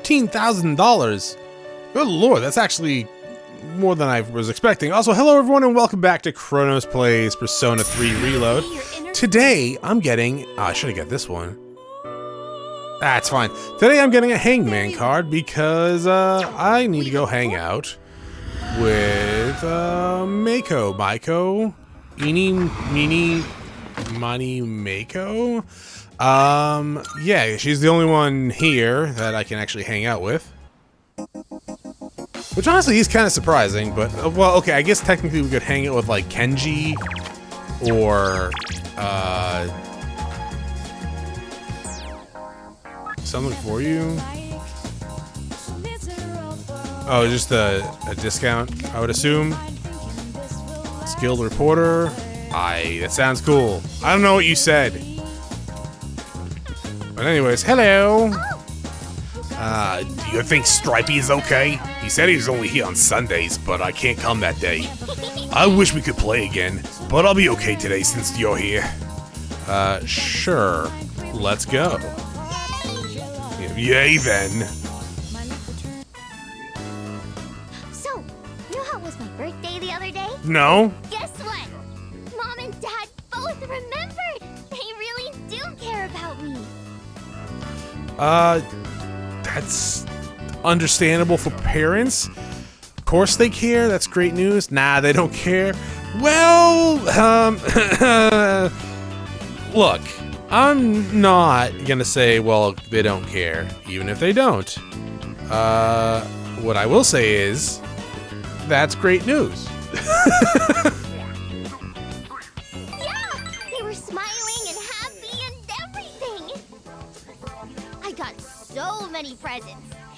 $14,000. Good lord, that's actually more than I was expecting. Also, hello everyone and welcome back to Chronos Plays Persona 3 Reload. Today, I'm getting... I should have got this one. That's fine. Today I'm getting a hangman card because I need to go hang out with Maiko. Mani Maiko? Yeah, she's the only one here that I can actually hang out with. Which honestly is kind of surprising, but, well, okay, I guess technically we could hang out with, like, Kenji, or, something for you? Oh, just a discount, I would assume? Skilled reporter? That sounds cool. I don't know what you said. But anyways, hello! Do you think Stripey is okay? He said he's only here on Sundays, but I can't come that day. I wish we could play again, but I'll be okay today since you're here. Sure. Let's go. Yay then. So, you know how it was my birthday the other day? No. Guess what? Mom and Dad both remembered. They really do care about me. That's understandable for parents. Of course they care. That's great news. Nah, they don't care. Well, look, I'm not gonna say, well, they don't care, even if they don't. What I will say is, that's great news. Yeah, they were smiling and happy and everything. I got so many presents.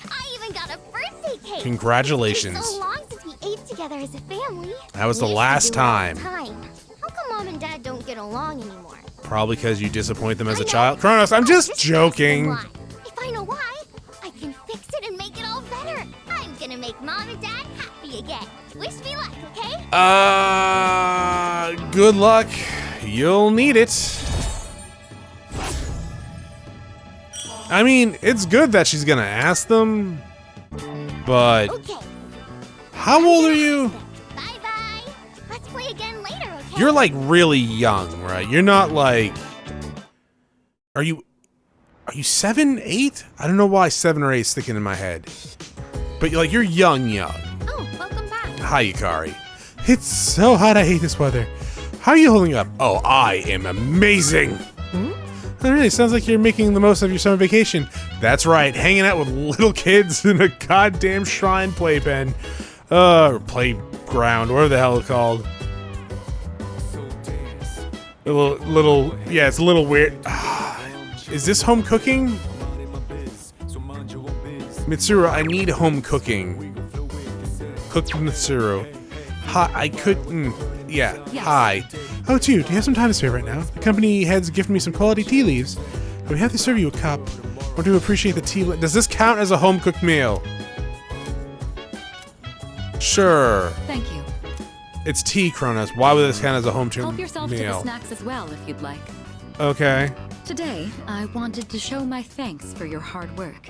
I even got a birthday cake. Congratulations. It's been so long since we ate together as a family. That was the We last used to do it all the time. How come Mom and Dad don't get along anymore? Probably because you disappoint them as a I know. child. Chronos, I'm just joking. Why? If I know why, I can fix it and make it all better. I'm gonna make Mom and Dad happy again. Wish me luck, okay? Good luck. You'll need it. I mean, it's good that she's gonna ask them, but Okay. how old are you? Bye-bye. Let's play again later, okay? You're like really young, right? You're not like... Are you 7, 8? I don't know why 7 or 8 is sticking in my head. But you're young. Oh, welcome back. Hi, Yukari. It's so hot, I hate this weather. How are you holding up? Oh, I am amazing. It really sounds like you're making the most of your summer vacation. That's right, hanging out with little kids in a goddamn shrine playpen. Or playground, whatever the hell it's called. Yeah, it's a little weird. Is this home cooking? Mitsuru, I need home cooking. Cook Mitsuru. Hi, yeah, yes. Hi. Oh, dude, do you have some time to spare right now? The company head's gifted me some quality tea leaves. We have to serve you a cup. I want to appreciate the tea. Does this count as a home-cooked meal? Sure. Thank you. It's tea, Chronos. Why would this count as a home-cooked meal? Help yourself to the snacks as well if you'd like. Okay. Today, I wanted to show my thanks for your hard work,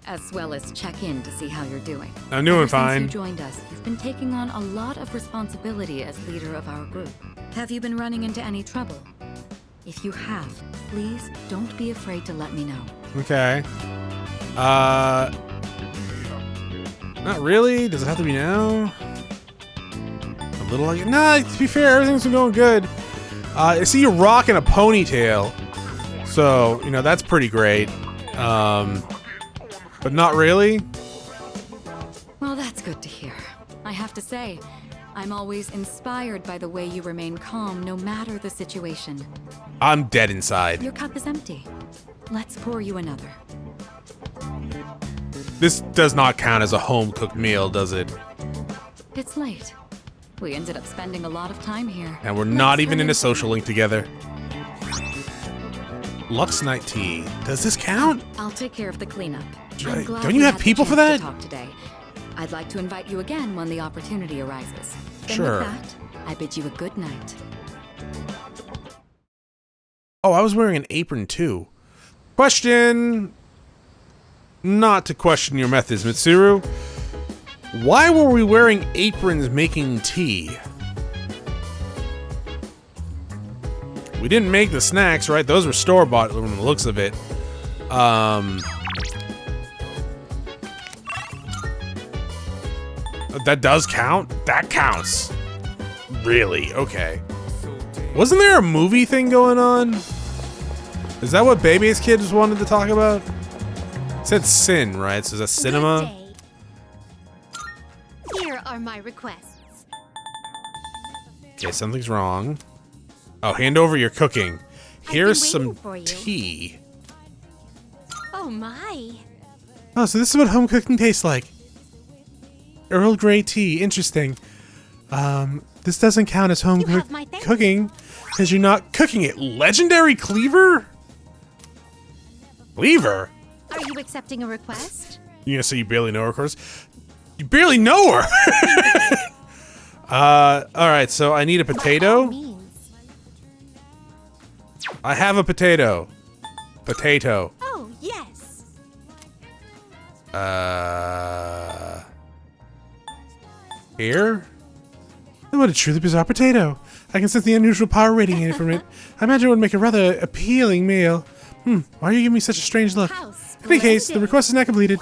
as well as check in to see how you're doing. I'm doing Ever fine. Since you joined us, you've been taking on a lot of responsibility as leader of our group. Have you been running into any trouble? If you have, please don't be afraid to let me know. Okay. Not really. Does it have to be now? A little like... Nah, to be fair, everything's been going good. I see you're rocking a ponytail. So, that's pretty great. But not really? Well, that's good to hear. I have to say, I'm always inspired by the way you remain calm no matter the situation. I'm dead inside. Your cup is empty. Let's pour you another. This does not count as a home-cooked meal, does it? It's late. We ended up spending a lot of time here. And we're not even in a social link together. Lux Night Tea. Does this count? I'll take care of the cleanup. Don't you have people for that? Talk today. I'd like to invite you again when the opportunity arises. Then Sure. With that, I bid you a good night. Oh, I was wearing an apron too. Question. not to question your methods, Mitsuru. Why were we wearing aprons making tea? We didn't make the snacks, right? Those were store-bought from the looks of it. That does count? That counts. Really? Okay. Wasn't there a movie thing going on? Is that what Baby's Kids wanted to talk about? It said sin, right? So is that cinema? Here are my requests. Okay, something's wrong. Oh, hand over your cooking. Here's waiting some for you. tea. Oh my. Oh, so this is what home cooking tastes like. Earl Grey tea. Interesting. This doesn't count as home You have my thanks. cooking because you're not cooking it. Legendary cleaver? Cleaver? Are you accepting a request? You gonna say you barely know her, of course? You barely know her! Alright, so I need a By all potato. means. I have a potato. Potato. Oh, yes. Here? What a truly bizarre potato. I can sense the unusual power radiating from it. I imagine it would make a rather appealing meal. Why are you giving me such a strange look? How In any case, the splendid. request is not completed.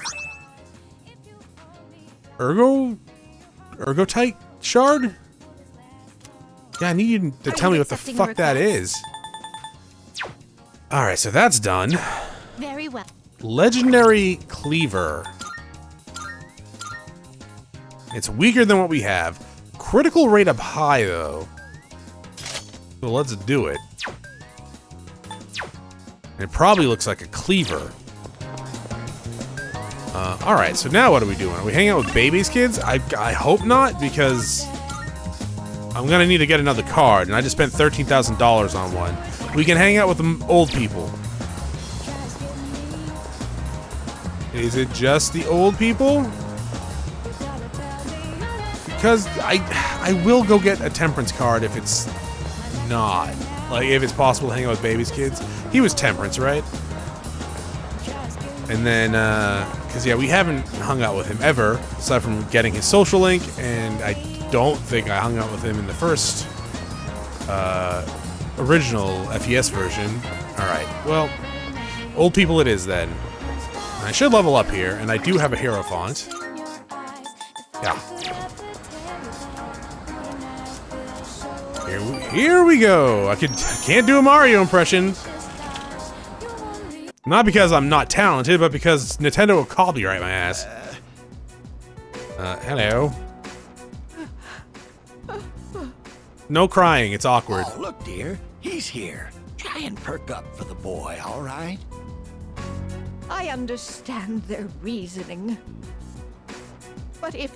Ergotite shard? Yeah, I need you to Are tell you me what the accepting a fuck that request? is. Alright, so that's done. Very well. Legendary cleaver. It's weaker than what we have. Critical rate up high, though. So let's do it. It probably looks like a cleaver. Alright, so now what are we doing? Are we hanging out with Baby's Kids? I hope not, because I'm gonna need to get another card, and I just spent $13,000 on one. We can hang out with the old people. Is it just the old people? Because I will go get a temperance card if it's not. Like, if it's possible to hang out with Baby's Kids. He was temperance, right? And then, because yeah, we haven't hung out with him ever, aside from getting his social link, and I don't think I hung out with him in the first original FES version. Alright, well, old people it is then. I should level up here, and I do have a hero font. Yeah. Here we go. I can't do a Mario impression. Not because I'm not talented, but because Nintendo will copyright my ass. Hello. No crying, it's awkward. Oh, look, dear. He's here. Try and perk up for the boy, all right? I understand their reasoning. But if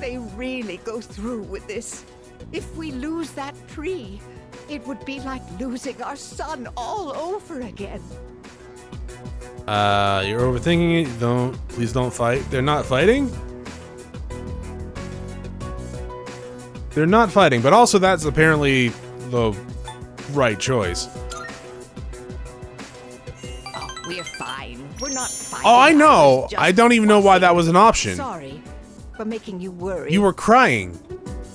they really go through with this, if we lose that tree, it would be like losing our son all over again. You're overthinking it. Please don't fight. They're not fighting? They're not fighting, but also that's apparently the right choice. Oh, we're fine. We're not fighting. Oh, I know. was just I don't even know why that fussing. was an option. Sorry for making you worry. You were crying.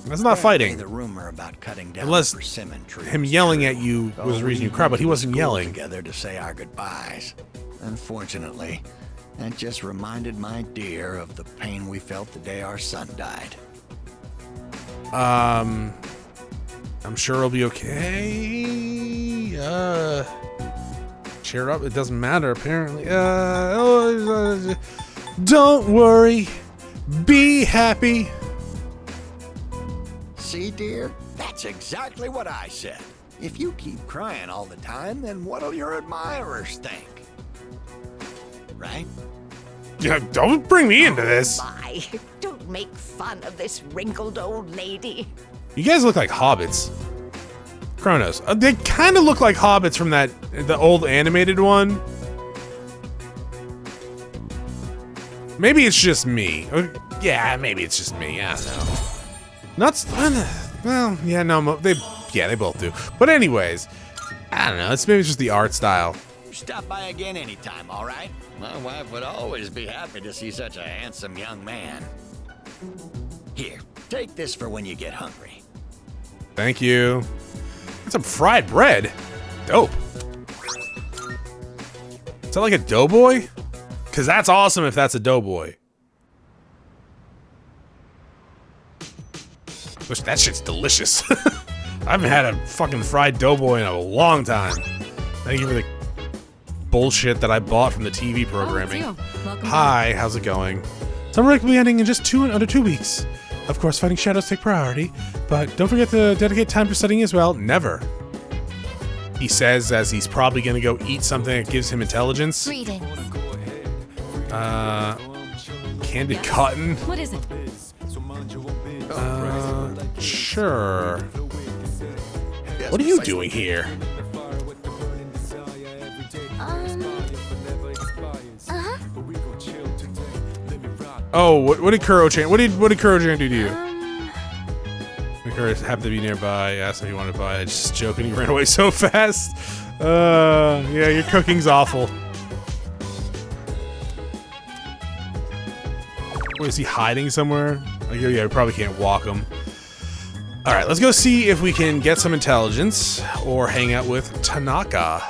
That's not fighting. The rumor about cutting down Unless the persimmon trees him is yelling true. at you was the Oh, reason you we cried, but went he to wasn't school yelling. together to say our goodbyes. Unfortunately, that just reminded my dear of the pain we felt the day our son died. I'm sure it'll be okay. Cheer up. It doesn't matter, apparently. Don't worry. Be happy. See, dear? That's exactly what I said. If you keep crying all the time, then what'll your admirers think? Right? Yeah, don't bring me into this. My, don't make fun of this wrinkled old lady. You guys look like hobbits. Chronos. They kind of look like hobbits from the old animated one. Maybe it's just me. Yeah, maybe it's just me. I don't know. Well, yeah, no, they both do. But anyways, I don't know. Maybe it's just the art style. Stop by again anytime, all right? My wife would always be happy to see such a handsome young man. Here, take this for when you get hungry. Thank you. Got some fried bread. Dope. Is that like a doughboy? Because that's awesome if that's a doughboy. That shit's delicious. I haven't had a fucking fried doughboy in a long time. Thank you for the bullshit that I bought from the TV programming. Hi, how's it going? Summer break will be ending in just under 2 weeks. Of course, fighting shadows take priority, but don't forget to dedicate time to studying as well. Never. He says as he's probably gonna go eat something that gives him intelligence. Greetings. Candied cotton. What is it? Sure. What are you doing here? Oh, what did Kuro-chan? What did Kuro-chan do to you? Yukari happened to be nearby. Asked if he wanted to buy it. Just joking. He ran away so fast. Yeah, your cooking's awful. What, is he hiding somewhere? Like, yeah, we probably can't walk him. All right, let's go see if we can get some intelligence or hang out with Tanaka.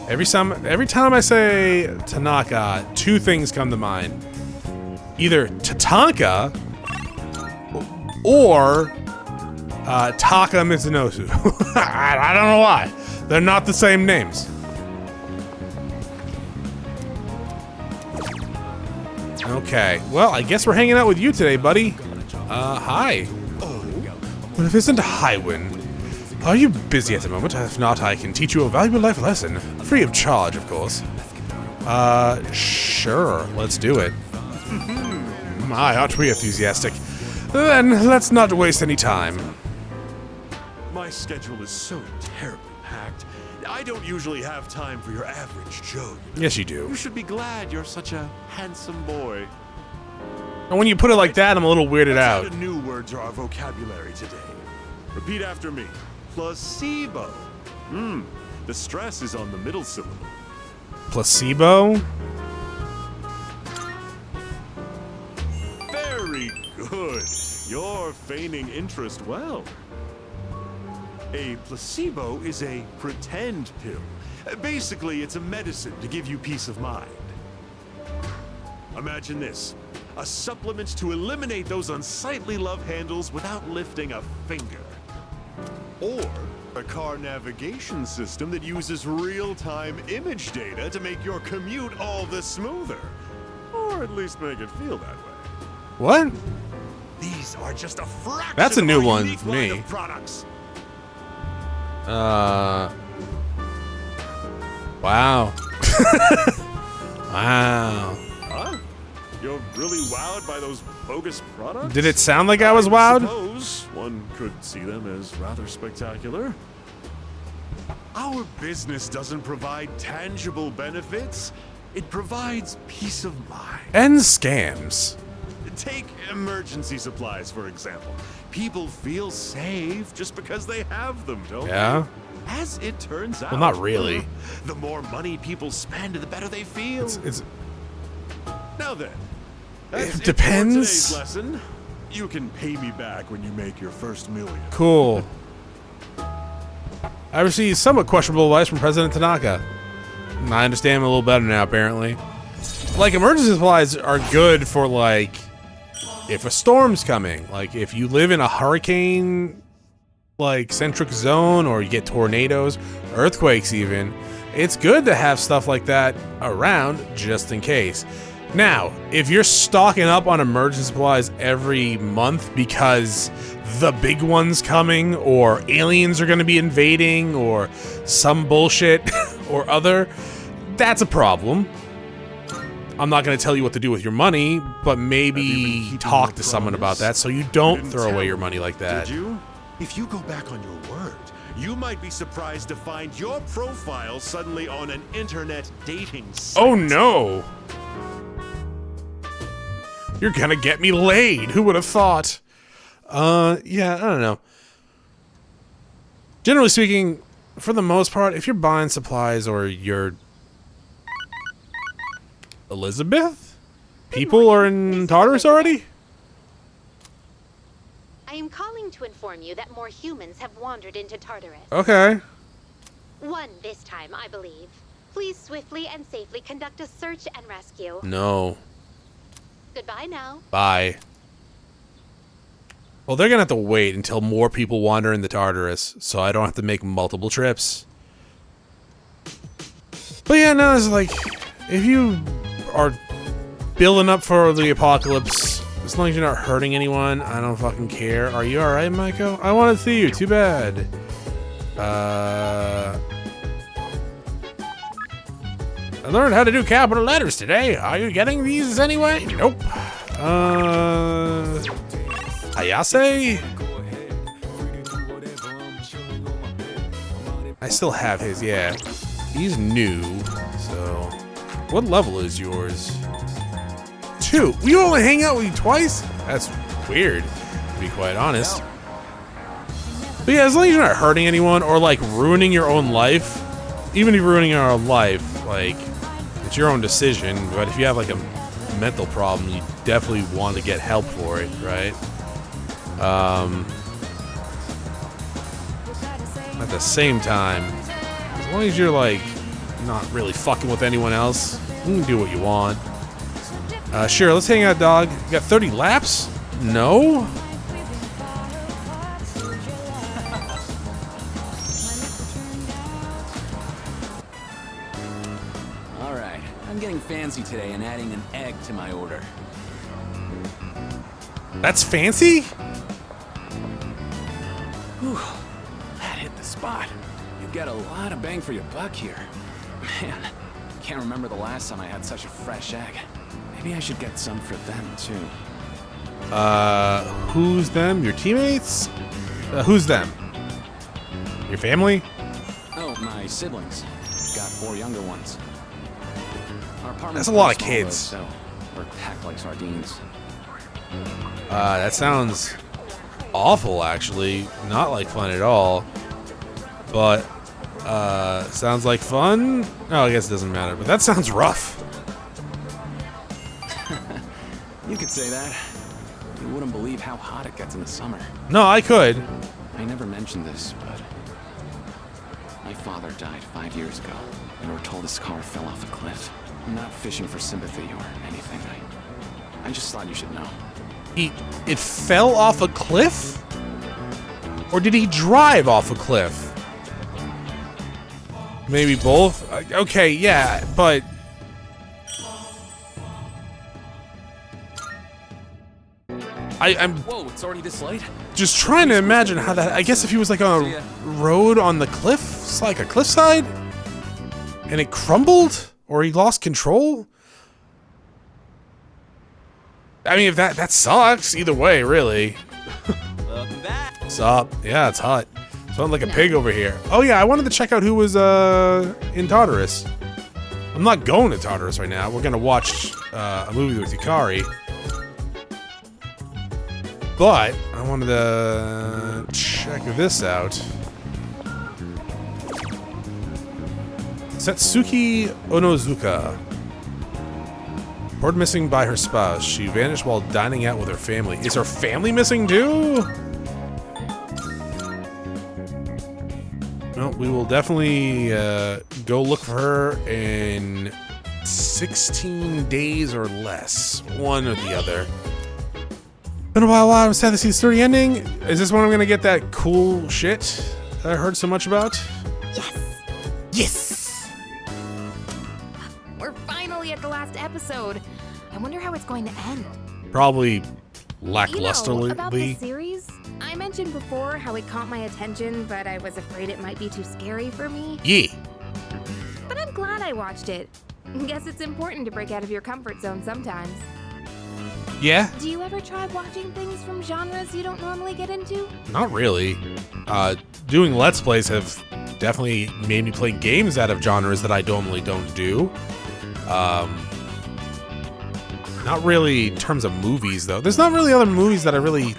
Every time I say Tanaka, two things come to mind. Either Tatanka or Taka Mitsunosu. I don't know why. They're not the same names. Okay, well, I guess we're hanging out with you today, buddy. Hi. Well, if it isn't Highwind, are you busy at the moment? If not, I can teach you a valuable life lesson. Free of charge, of course. Sure, let's do it. My, aren't we enthusiastic? Then, let's not waste any time. My schedule is so terribly packed. I don't usually have time for your average Joe. Yes, you do. You should be glad you're such a handsome boy. And when you put it like that, I'm a little weirded out. Let's add a new word to our vocabulary today. Repeat after me. Placebo. The stress is on the middle syllable. Placebo? Very good. You're feigning interest well. A placebo is a pretend pill. Basically, it's a medicine to give you peace of mind. Imagine this. A supplement to eliminate those unsightly love handles without lifting a finger. Or a car navigation system that uses real-time image data to make your commute all the smoother. Or at least make it feel that way. What? These are just a fraction That's a new of our one unique for line me. of products. Wow. Wow. Huh? You're really wowed by those bogus products? Did it sound like I was wowed? Suppose one could see them as rather spectacular. Our business doesn't provide tangible benefits. It provides peace of mind. And scams. Take emergency supplies, for example. People feel safe just because they have them, don't Yeah? they? As it turns out, Well, not really. The more money people spend, the better they feel. It's Now then, that's It it for depends. today's lesson. You can pay me back when you make your first million. cool. I received somewhat questionable advice from President Tanaka. I understand him a little better now, apparently. Like, emergency supplies are good for, like, if a storm's coming. Like, if you live in a hurricane, like, centric zone, or you get tornadoes, earthquakes even, it's good to have stuff like that around just in case. Now, if you're stocking up on emergency supplies every month because the big one's coming, or aliens are going to be invading, or some bullshit or other, that's a problem. I'm not going to tell you what to do with your money, but maybe talk to someone about that so you don't Didn't throw tell away your me, money like that. Did you? If you go back on your word, you might be surprised to find your profile suddenly on an internet dating site. Oh no! You're gonna get me laid. Who would have thought? Yeah, I don't know. Generally speaking, for the most part, if you're buying supplies or you're Elizabeth, people are in Tartarus already? I am calling to inform you that more humans have wandered into Tartarus. Okay. One this time, I believe. Please swiftly and safely conduct a search and rescue. No. Goodbye now. Bye. Well, they're gonna have to wait until more people wander into Tartarus, so I don't have to make multiple trips. But yeah, no, it's like, if you are building up for the apocalypse, as long as you're not hurting anyone, I don't fucking care. Are you alright, Maiko? I want to see you, too bad. I learned how to do capital letters today. Are you getting these anyway? Nope. Ayase? I still have his, yeah. He's new, so... What level is yours? 2. We only hang out with you twice? That's weird, to be quite honest. But yeah, as long as you're not hurting anyone or, like, ruining your own life, even if you're ruining your own life, like, it's your own decision, but if you have, like, a mental problem, you definitely want to get help for it, right? At the same time, as long as you're, like, not really fucking with anyone else, you can do what you want. Sure, let's hang out, dog. You got 30 laps? No? Alright, I'm getting fancy today and adding an egg to my order. That's fancy? Whew, that hit the spot. You get a lot of bang for your buck here. Man, can't remember the last time I had such a fresh egg. Maybe I should get some for them, too. Who's them? Your teammates? Who's them? Your family? Oh, my siblings. Got 4 younger ones. Our apartment's That's a lot of pretty small, kids. though, so we're packed like sardines. That sounds awful, actually. Not like fun at all. But, sounds like fun? Oh, I guess it doesn't matter, but that sounds rough. You could say that. You wouldn't believe how hot it gets in the summer. No, I could. I never mentioned this, but my father died 5 years ago, and we're told his car fell off a cliff. I'm not fishing for sympathy or anything. I just thought you should know. It fell off a cliff? Or did he drive off a cliff? Maybe both? Okay, yeah, but... I'm Whoa, it's already this late? just trying to imagine how that... I guess if he was like on a road on the cliff, it's like a cliffside, and it crumbled, or he lost control. I mean, if that sucks either way, really. Welcome back. Sup? Yeah, it's hot. Sound like a pig over here. Oh yeah, I wanted to check out who was in Tartarus. I'm not going to Tartarus right now. We're gonna watch a movie with Yukari. But I wanted to check this out. Setsuki Onozuka. Reported missing by her spouse. She vanished while dining out with her family. Is her family missing too? No, we will definitely go look for her in 16 days or less. One or the other. Been a while. I'm sad to see the story ending. Is this when I'm gonna get that cool shit that I heard so much about? Yes! Yes! We're finally at the last episode. I wonder how it's going to end. Probably You know, lacklusterly. about this series, I mentioned before how it caught my attention, but I was afraid it might be too scary for me. Yeah. But I'm glad I watched it. Guess it's important to break out of your comfort zone sometimes. Yeah? Do you ever try watching things from genres you don't normally get into? Not really. Doing Let's Plays have definitely made me play games out of genres that I normally don't do. Not really in terms of movies, though. There's not really other movies that I really...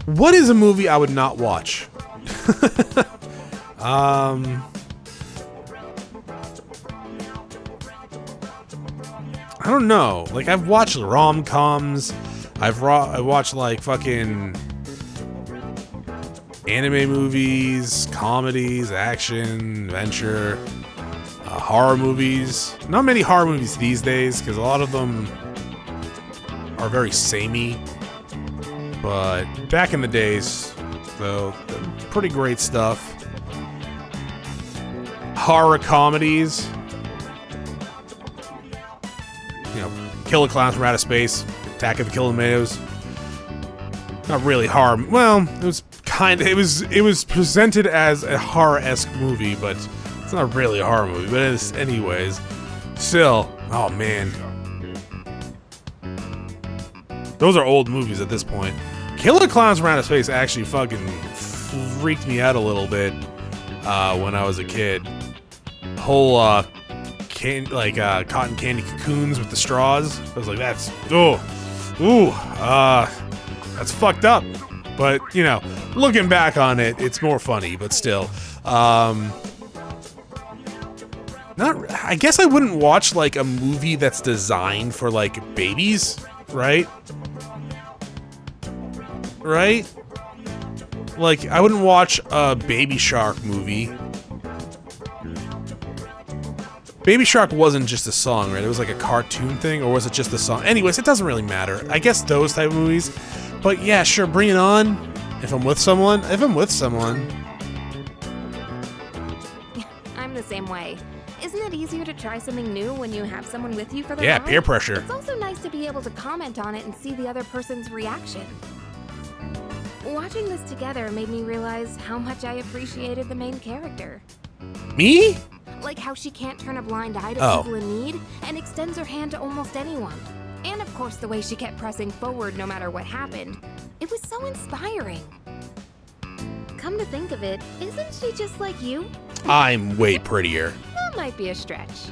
What is a movie I would not watch? I don't know. Like, I've watched rom-coms. I watched like fucking anime movies, comedies, action, adventure, horror movies. Not many horror movies these days because a lot of them are very samey. But back in the days, though, pretty great stuff. Horror comedies. You know, Killer Clowns from Outer Space, Attack of the Killer Tomatoes. Not really horror. Well, it was kind of. It was presented as a horror-esque movie, but it's not really a horror movie. But it is, anyways. Still, oh man, those are old movies at this point. Killer Clowns from Outer Space actually fucking freaked me out a little bit when I was a kid. Whole cotton candy cocoons with the straws. I was like, that's that's fucked up. But you know, looking back on it, it's more funny. But still, I guess I wouldn't watch like a movie that's designed for like babies, right? Right? Like, I wouldn't watch a Baby Shark movie. Baby Shark wasn't just a song, right? It was like a cartoon thing, or was it just a song? Anyways, it doesn't really matter. I guess those type of movies. But yeah, sure, bring it on. If I'm with someone. I'm the same way. Isn't it easier to try something new when you have someone with you for the Yeah, ride? peer pressure. It's also nice to be able to comment on it and see the other person's reaction. Watching this together made me realize how much I appreciated the main character. Me? Like how she can't turn a blind eye to people in need and extends her hand to almost anyone. And of course the way she kept pressing forward no matter what happened. It was so inspiring. Come to think of it, isn't she just like you? I'm way prettier. That might be a stretch.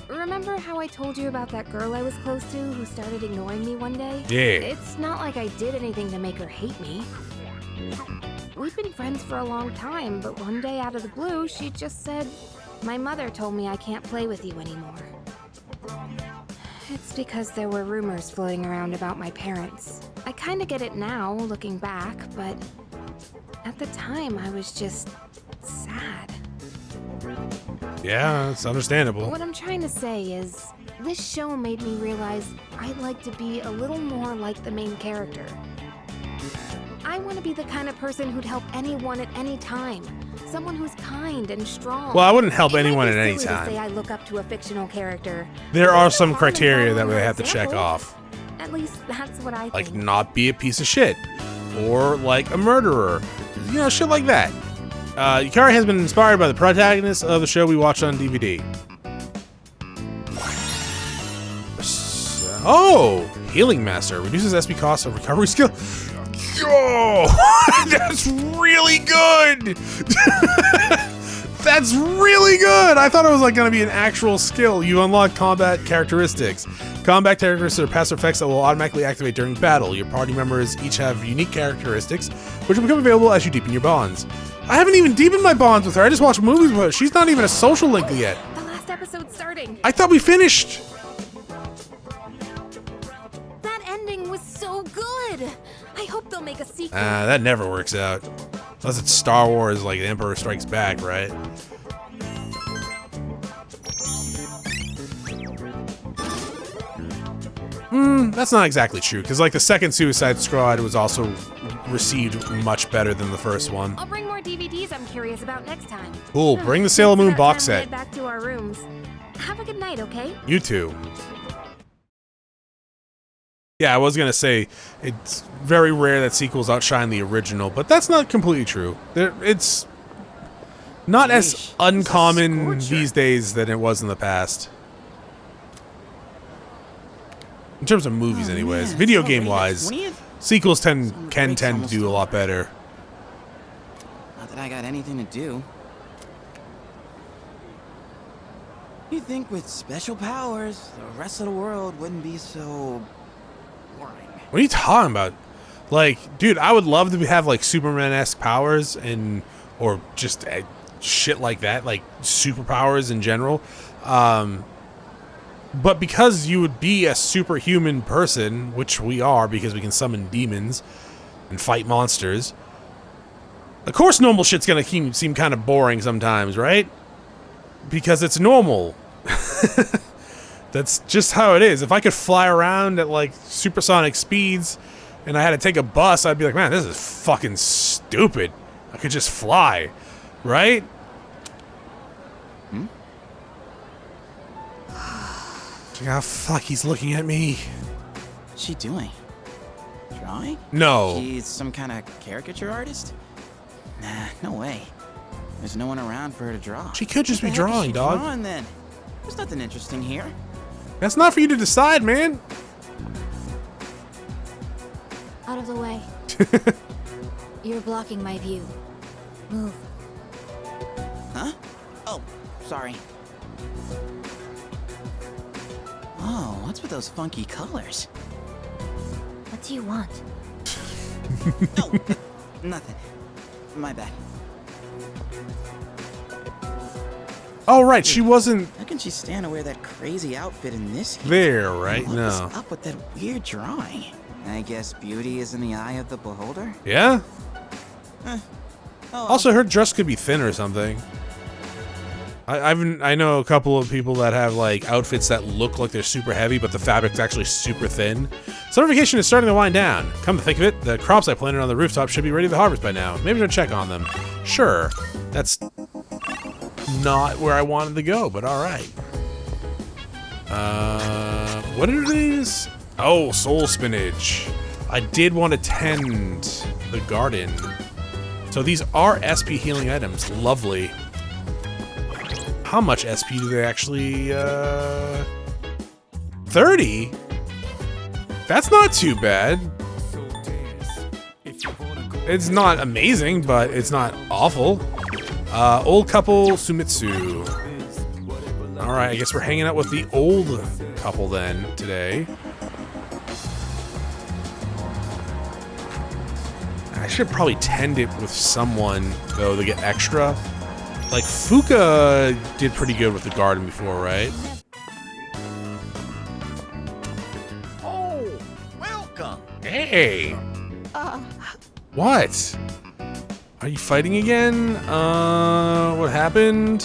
Remember how I told you about that girl I was close to who started ignoring me one day? Yeah. It's not like I did anything to make her hate me. We'd been friends for a long time, but one day out of the blue, she just said, "My mother told me I can't play with you anymore." It's because there were rumors floating around about my parents. I kinda get it now, looking back, but at the time, I was just sad. Yeah, it's understandable. What I'm trying to say is, this show made me realize I'd like to be a little more like the main character. I want to be the kind of person who'd help anyone at any time. Someone who's kind and strong. Well, I wouldn't help anyone at any To time. say I look up to a fictional character. There are some criteria that we have to check off. At least that's what I Like think. not be a piece of shit. Or like a murderer. You know, shit like that. Yukari has been inspired by the protagonist of the show we watched on DVD. Oh! Healing Master. Reduces SP cost of recovery skill. Yo! That's really good! That's really good! I thought it was like gonna be an actual skill. You unlock combat characteristics. Combat characteristics are passive effects that will automatically activate during battle. Your party members each have unique characteristics, which will become available as you deepen your bonds. I haven't even deepened my bonds with her. I just watched movies with her. She's not even a social link yet. The last episode's starting. I thought we finished. That ending was so good. I hope they'll make a sequel. That never works out. Unless it's Star Wars, like The Emperor Strikes Back, right? That's not exactly true, because like the second Suicide Squad was also received much better than the first one. I'll bring more DVDs I'm curious about next time. Cool, bring the Sailor Moon It's box about time set. we head back to our rooms. Have a good night, okay? You too. Yeah, I was gonna say, it's very rare that sequels outshine the original, but that's not completely true. It's not as uncommon these days than it was in the past. In terms of movies, anyways. Video game-wise, sequels can tend to do a lot better. Not that I got anything to do. You'd think with special powers, the rest of the world wouldn't be so boring. What are you talking about? Like, dude, I would love to have like Superman-esque powers or just shit like that, like superpowers in general. But because you would be a superhuman person, which we are because we can summon demons and fight monsters, of course normal shit's gonna seem kind of boring sometimes, right? Because it's normal. That's just how it is. If I could fly around at like supersonic speeds and I had to take a bus, I'd be like, man, this is fucking stupid. I could just fly, right? Oh, fuck, he's looking at me. What's she doing? Drawing? No. She's some kind of caricature artist? Nah, no way. There's no one around for her to draw. She could just be What the heck is drawing, she dog. Drawing, then? There's nothing interesting here. That's not for you to decide, man. Out of the way. You're blocking my view. Move. Huh? Oh, sorry. Oh, what's with those funky colors? What do you want? No, nothing. My bad. Oh, right, she wasn't How can she stand to wear that crazy outfit in this heat? there, right? And what is No. up with that weird drawing? I guess beauty is in the eye of the beholder? Yeah? Oh, well. Also, her dress could be thin or something. I know a couple of people that have like outfits that look like they're super heavy, but the fabric's actually super thin. Summer vacation is starting to wind down. Come to think of it, the crops I planted on the rooftop should be ready to harvest by now. Maybe I'll check on them. Sure, that's not where I wanted to go, but all right. What are these? Oh, soul spinach. I did want to tend the garden. So these are SP healing items. Lovely. How much SP do they actually, 30? That's not too bad. It's not amazing, but it's not awful. Old couple Sumitsu. Alright, I guess we're hanging out with the old couple then today. I should probably tend it with someone, though, to get extra. Like, Fuka did pretty good with the garden before, right? Oh, welcome. Hey! What? Are you fighting again? What happened?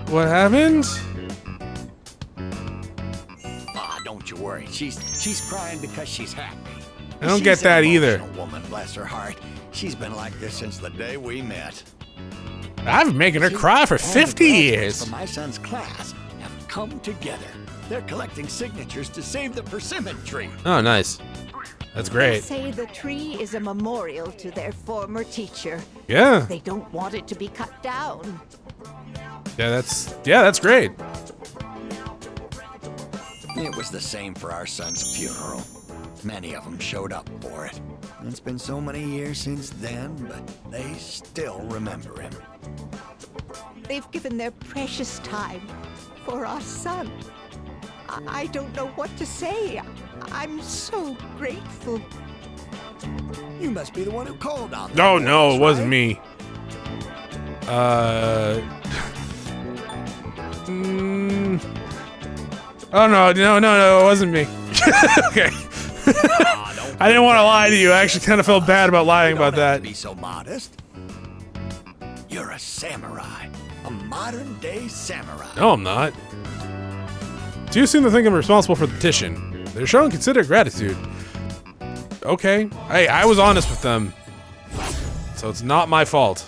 What happened? Ah, don't you worry. She's crying because she's happy. I don't get that either. She's an emotional woman, bless her heart. She's been like this since the day we met. I've been making her cry for 50 years. From my son's class have come together. They're collecting signatures to save the persimmon tree. Oh, nice. That's They great. say the tree is a memorial to their former teacher. Yeah. They don't want it to be cut down. Yeah, that's great. It was the same for our son's funeral. Many of them showed up for it. It's been so many years since then, but they still remember him. They've given their precious time for our son. I don't know what to say. I'm so grateful. You must be the one who called on them. Oh, no, boys, it wasn't right? me. Oh, no, it wasn't me. Okay. I didn't want to lie to you. I actually kind of felt bad about lying about You don't have that. to be so modest. You're a samurai. A modern-day samurai. No, I'm not. Too soon to think I'm responsible for the petition. They're showing considerate gratitude. Okay. Hey, I was honest with them. So it's not my fault.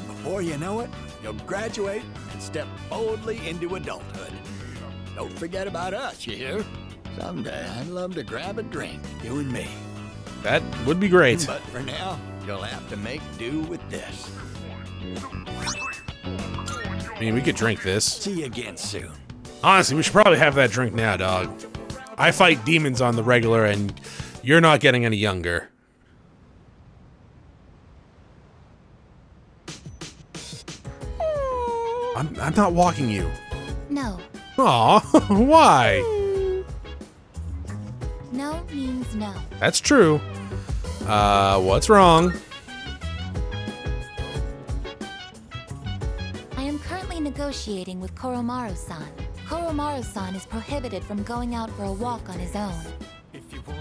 Before you know it, you'll graduate and step boldly into adulthood. Don't forget about us, you hear? Someday I'd love to grab a drink, you and me. That would be great. But for now, you'll have to make do with this. I mean, we could drink this. See you again soon. Honestly, we should probably have that drink now, dog. I fight demons on the regular, and you're not getting any younger. I'm not walking you. No. Aw, why? No means no. That's true. What's wrong? I am currently negotiating with Koromaru-san. Koromaru-san is prohibited from going out for a walk on his own.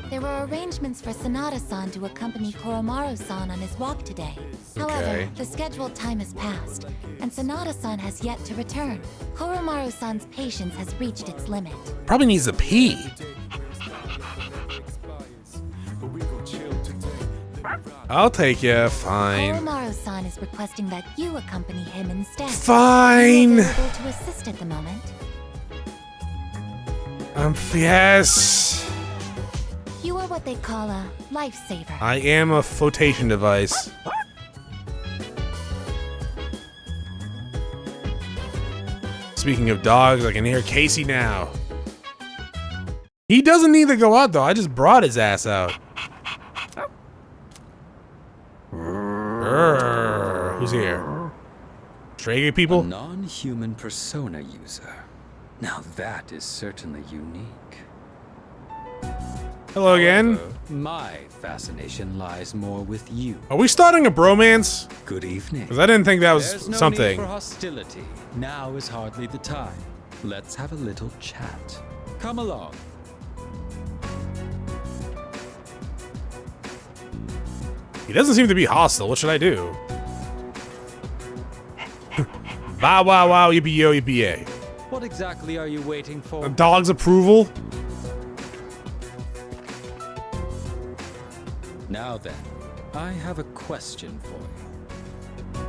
There were arrangements for Sanada-san to accompany Koromaru-san on his walk today. However, the scheduled time has passed, and Sanada-san has yet to return. Koromaru-san's patience has reached its limit. Probably needs to pee. I'll take you. Fine. Koromaru-san is requesting that you accompany him instead. Fine. Are you available to assist at the moment? Yes. You are what they call a lifesaver. I am a flotation device. Speaking of dogs, I can hear Casey now. He doesn't need to go out though. I just brought his ass out. Who's here? Traeger people? A non-human persona user. Now that is certainly unique. Hello again. However, my fascination lies more with you. Are we starting a bromance? Good evening. Because I didn't think that was There's no something. need for hostility. Now is hardly the time. Let's have a little chat. Come along. He doesn't seem to be hostile. What should I do? Bow wow wow yippee yo yippee yay. What exactly are you waiting for? A dog's approval? Now then, I have a question for you.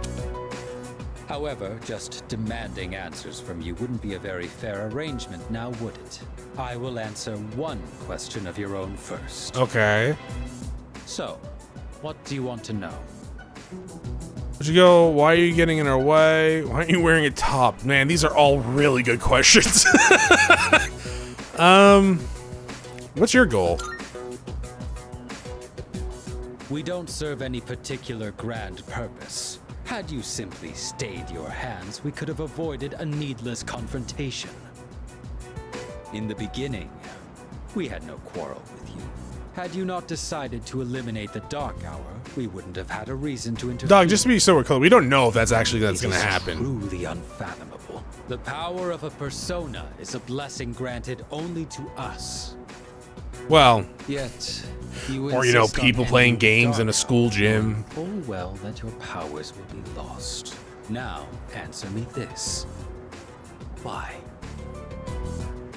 However, just demanding answers from you wouldn't be a very fair arrangement, now would it? I will answer one question of your own first. Okay. So, what do you want to know? Would you go, why are you getting in our way? Why aren't you wearing a top? Man, these are all really good questions. What's your goal? We don't serve any particular grand purpose. Had you simply stayed your hands, we could have avoided a needless confrontation. In the beginning, we had no quarrel with you. Had you not decided to eliminate the Dark Hour, we wouldn't have had a reason to interfere. Dog, just to be so we're clear, we don't know if that's actually gonna happen. Truly unfathomable. The power of a persona is a blessing granted only to us. Well, Yet, or you know, people playing games in a school gym. Full well that your powers will be lost. Now, answer me this. Why?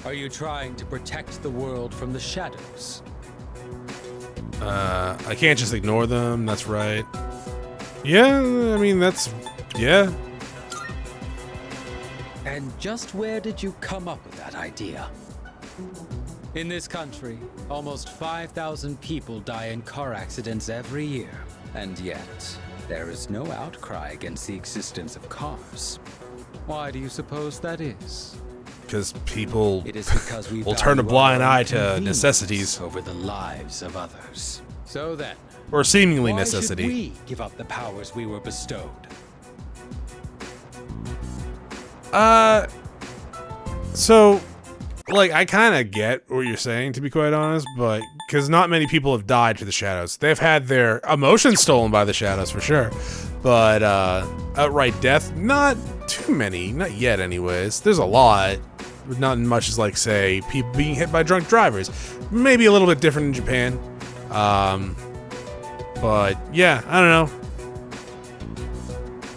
Are you trying to protect the world from the shadows? I can't just ignore them, that's right. Yeah, I mean, yeah. And just where did you come up with that idea? In this country, almost 5,000 people die in car accidents every year. And yet, there is no outcry against the existence of cars. Why do you suppose that is? Because people It is because we will turn a value blind our own eye to convenience necessities. over the lives of others. So then, Or seemingly why necessity. should we give up the powers we were bestowed? So, like, I kind of get what you're saying, to be quite honest, but because not many people have died to the shadows. They've had their emotions stolen by the shadows, for sure. But, outright death, not too many. Not yet, anyways. There's a lot. But not as much as, like, say, people being hit by drunk drivers. Maybe a little bit different in Japan. But, yeah, I don't know.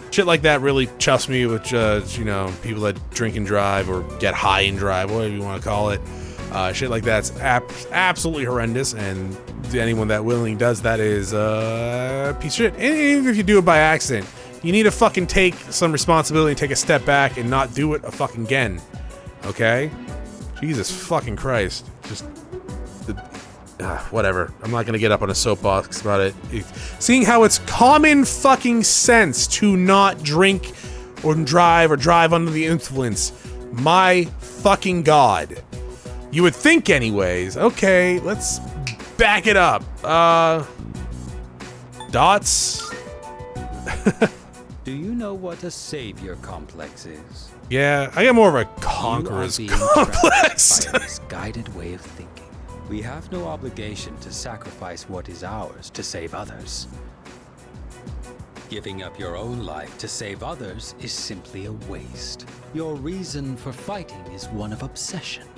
Shit like that really chuffs me with you know, people that drink and drive or get high and drive, whatever you want to call it. Shit like that's absolutely horrendous, and anyone that willingly does that is a piece of shit. And even if you do it by accident, you need to fucking take some responsibility and take a step back and not do it a fucking again. Okay? Jesus fucking Christ. Just whatever. I'm not gonna get up on a soapbox about it. Seeing how it's common fucking sense to not drink or drive under the influence. My fucking God. You would think anyways. Okay, let's back it up. Dots? Do you know what a savior complex is? Yeah, I got more of a conqueror's complex. By a misguided way of thinking. We have no obligation to sacrifice what is ours to save others. Giving up your own life to save others is simply a waste. Your reason for fighting is one of obsession.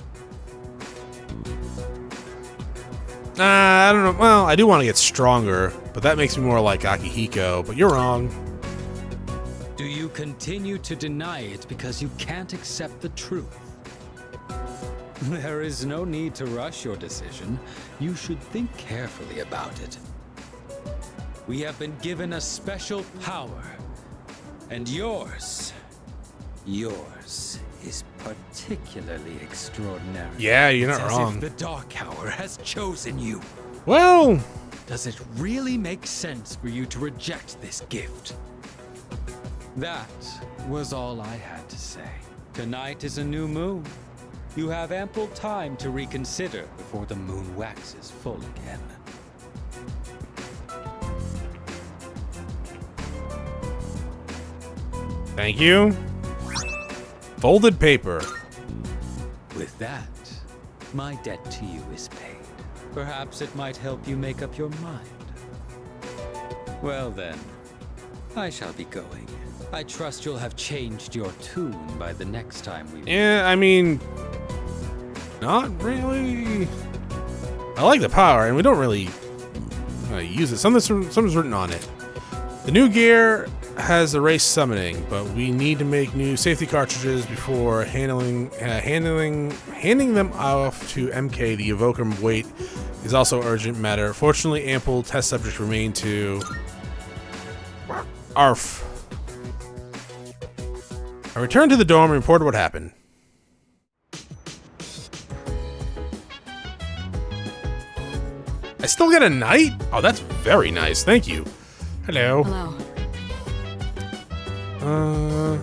I don't know. Well, I do want to get stronger, but that makes me more like Akihiko, but you're wrong. Do you continue to deny it because you can't accept the truth? There is no need to rush your decision. You should think carefully about it. We have been given a special power, and yours is particularly extraordinary. Yeah, you're not It's wrong. as if the Dark Hour has chosen you. Well, does it really make sense for you to reject this gift? That was all I had to say. Tonight is a new moon. You have ample time to reconsider before the moon waxes full again. Thank you. Folded paper. With that, my debt to you is paid. Perhaps it might help you make up your mind. Well then, I shall be going. I trust you'll have changed your tune by the next time we meet. Yeah, I mean, not really. I like the power, and we don't really use it. Something's written on it. The new gear has erased summoning, but we need to make new safety cartridges before handing them off to MK. The evoker weight is also urgent matter. Fortunately, ample test subjects remain to ARF. I returned to the dorm and reported what happened. I still get a knight? Oh, that's very nice. Thank you. Hello. Hello.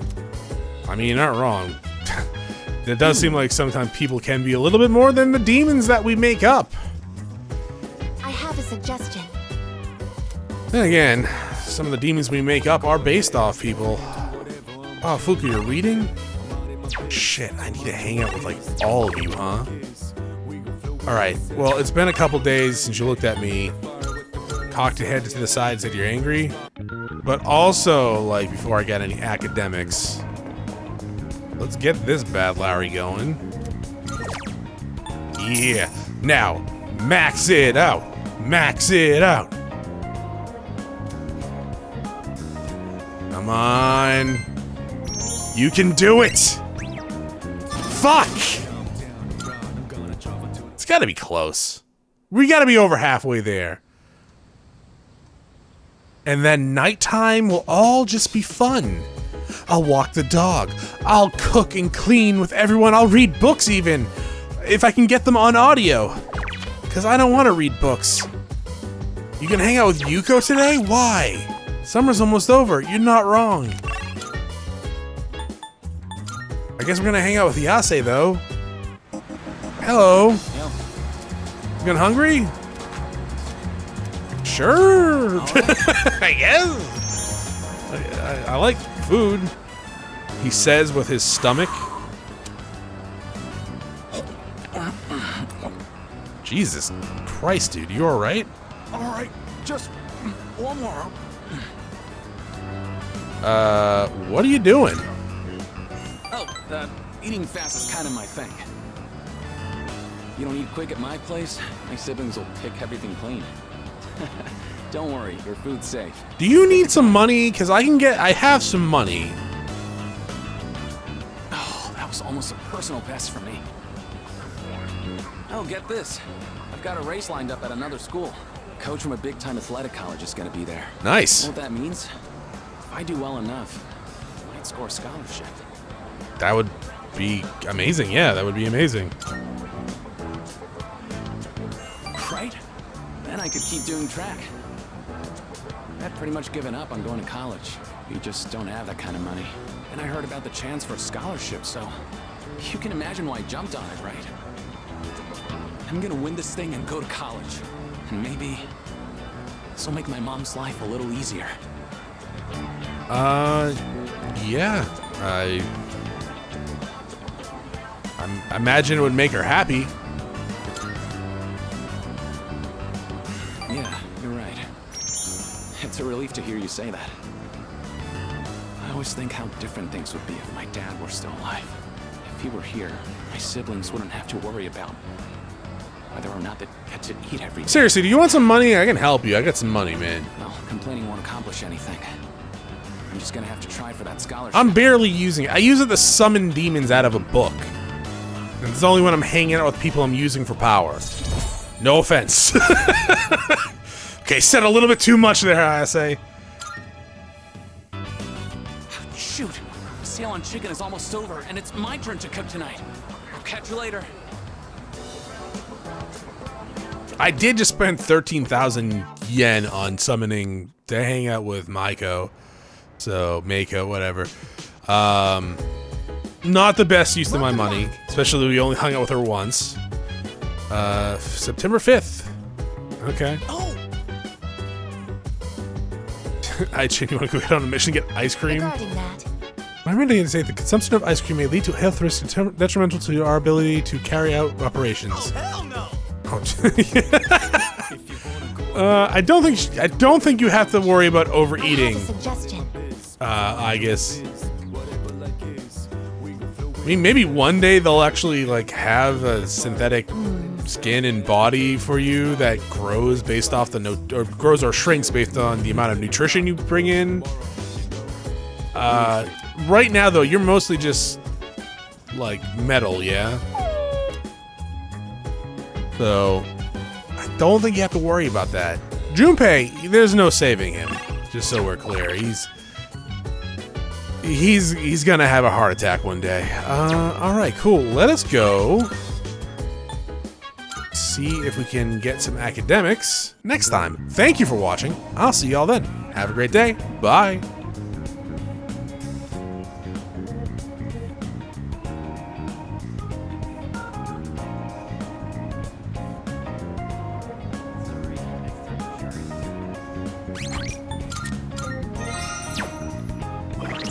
I mean, you're not wrong. It does seem like sometimes people can be a little bit more than the demons that we make up. I have a suggestion. Then again, some of the demons we make up are based off people. Oh, Fuku, you're reading? Shit, I need to hang out with, like, all of you, huh? Alright, well, it's been a couple days since you looked at me, cocked your head to the side and said you're angry. But also, like, before I got any academics, let's get this bad Larry going. Yeah. Now, max it out. Max it out. Come on. You can do it. Fuck. It's gotta be close. We gotta be over halfway there. And then nighttime will all just be fun. I'll walk the dog. I'll cook and clean with everyone. I'll read books even, if I can get them on audio. Because I don't want to read books. You can hang out with Yuko today? Why? Summer's almost over. You're not wrong. I guess we're going to hang out with Yase, though. Hello. Yep. You getting hungry? Sure. I guess. I like food, he says with his stomach. Jesus Christ, dude. You alright? Alright, just one more. What are you doing? Oh, eating fast is kind of my thing. You don't eat quick at my place, my siblings will pick everything clean. Don't worry, your food's safe. Do you need some money? Because I have some money. Oh, that was almost a personal best for me. Oh, get this. I've got a race lined up at another school. A coach from a big-time athletic college is gonna be there. Nice. You know what that means? If I do well enough, I might score a scholarship. That would be amazing. Yeah, that would be amazing. Right? Then I could keep doing track. I've pretty much given up on going to college. We just don't have that kind of money. And I heard about the chance for a scholarship, so you can imagine why I jumped on it, right? I'm gonna win this thing and go to college. And maybe this will make my mom's life a little easier. Yeah. I imagine it would make her happy. Yeah, you're right. It's a relief to hear you say that. I always think how different things would be if my dad were still alive. If he were here, my siblings wouldn't have to worry about whether or not they get to eat every day. Seriously, do you want some money? I can help you. I got some money, man. Well, complaining won't accomplish anything. I'm just gonna have to try for that scholarship. I'm barely using it. I use it to summon demons out of a book. And it's only when I'm hanging out with people I'm using for power. No offense. Okay, said a little bit too much there, I say. Shoot! Sale on chicken is almost over, and it's my turn to cook tonight. I'll catch you later. I did just spend 13,000 yen on summoning to hang out with Maiko. So, Meiko, whatever. Not the best use of my money, especially we only hung out with her once. September 5th. Okay. Oh! I genuinely want to go get on a mission to get ice cream. Regarding that, My reading to say the consumption of ice cream may lead to health risks detrimental to our ability to carry out operations. Oh, hell no! I don't think you have to worry about overeating. I have a suggestion. I guess. I mean, maybe one day they'll actually like have a synthetic skin and body for you that grows based off the grows or shrinks based on the amount of nutrition you bring in. Right now, though, you're mostly just like metal, yeah. So I don't think you have to worry about that. Junpei, there's no saving him. Just so we're clear, he's gonna have a heart attack one day. All right, cool. Let us go see if we can get some academics next time. Thank you for watching. I'll see y'all then. Have a great day. Bye.